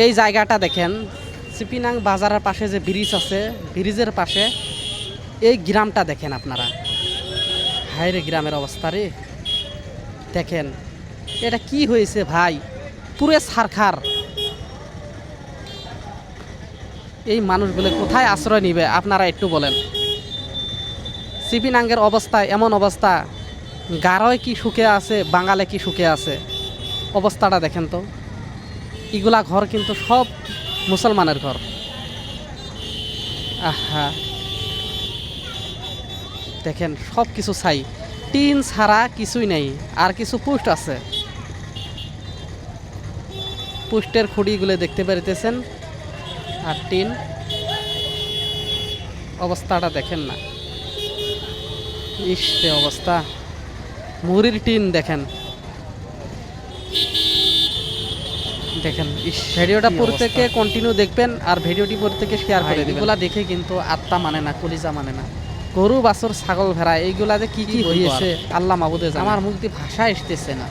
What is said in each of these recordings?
এই জায়গাটা দেখেন, চিপিনাং বাজারের পাশে যে ব্রিজ আছে, ব্রিজের পাশে এই গ্রামটা দেখেন আপনারা। হায়রে গ্রামের অবস্থা রে, দেখেন এটা কি হয়েছে ভাই, পুরে সারখার। এই মানুষগুলো কোথায় আশ্রয় নিবে আপনারা একটু বলেন। চিপিনাঙ্গের অবস্থা এমন অবস্থা, গারোয় কি সুখে আছে, বাঙালে কি সুখে আছে, অবস্থাটা দেখেন তো। এগুলা ঘর কিন্তু সব মুসলমানের ঘর। আহা দেখেন সব কিছু ছাই, টিন ছাড়া কিছুই নেই। আর কিছু পোস্ট আছে, পোস্টের খুঁড়িগুলো দেখতে পারিতেছেন, আর টিন। অবস্থাটা দেখেন না, ইসে অবস্থা, মুড়ির টিন দেখেন। দেখেন ভিডিওটা প্রত্যেকে কন্টিনিউ দেখবেন, আর ভিডিওটি প্রত্যেকে শেয়ার করে দিবেন। এগুলা দেখে কিন্তু আত্মা মানে না, কলিজা মানে না। গরু বাছুর ছাগল ভেড়া এইগুলা যে কি কি হয়েছে আল্লাহ মাবুদে জানে। আমার মুখ দিয়ে ভাষা আসতেছে না।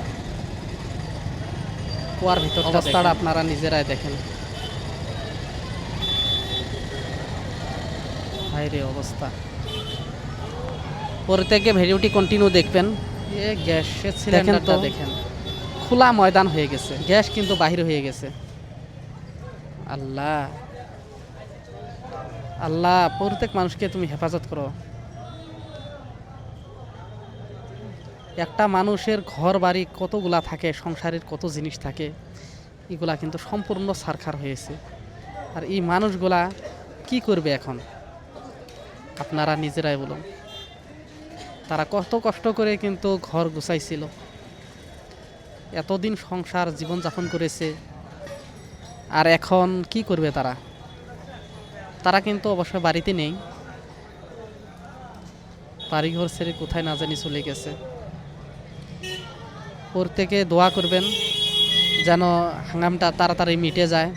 কুয়ার ভিতর অবস্থাটা আপনারা নিজেরাই দেখেন। হায়রে অবস্থা, প্রত্যেকে ভিডিওটি কন্টিনিউ দেখবেন। এ গ্যাসের সিলিন্ডারটা দেখেন, খোলা ময়দান হয়ে গেছে, গ্যাস কিন্তু বাহির হয়ে গেছে। আল্লাহ আল্লাহ, প্রত্যেক মানুষকে তুমি হেফাজত করো। একটা মানুষের ঘর বাড়ি কতগুলা থাকে, সংসারের কত জিনিস থাকে, এগুলা কিন্তু সম্পূর্ণ ছারখার হয়েছে। আর এই মানুষগুলা কি করবে এখন আপনারা নিজেরাই বলুন। তারা কত কষ্ট করে কিন্তু ঘর গুছাইছিল, এতদিন সংসার জীবনযাপন করেছে, আর এখন কি করবে তারা? তারা কিন্তু অবশ্যই বাড়িতে নেই, বাড়িঘর ছেড়ে কোথায় না জানি চলে গেছে। প্রত্যেকে দোয়া করবেন যেন হাঙ্গামটা তাড়াতাড়ি মিটে যায়।